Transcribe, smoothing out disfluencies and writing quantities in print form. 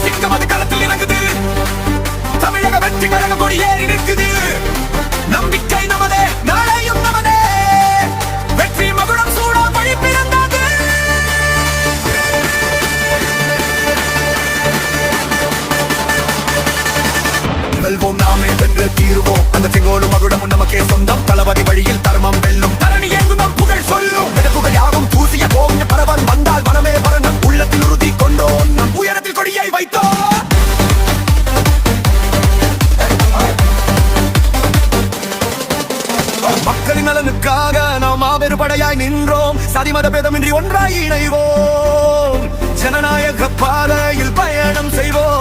சிங்கம் அது களத்தில் இறங்குது. தமிழக வெற்றி கழக கொடி ஏறி நிற்குது. நம்பிக்கை நமதே, நாளையும் நமதே. வெற்றி மகுடம் சூட வழி பிறந்தது. வெல்வோம், நாமே வென்று தீருவோம். அந்த செங்கோடு மகுடமும் நமக்கே சொந்தம். தளபதி வழியில் தர்மம் வெல்லும். தரணி எங்கும் நம் புகழ் சொல்லும். புகழ் யாவும் தூசிய போகும். பரவன் வந்தால் மனமே பரணம். உள்ளத்தில் உறுதி கொண்டோம், நம் உயரத்தில் கொடியை வைத்தோம். மக்களின் நலனுக்காக நாம் மாபெரும் படையாய் நின்றோம். சதிமத பேதமின்றி ஒன்றாய் இணைவோம். ஜனநாயக பாதையில் பயணம் செய்வோம்.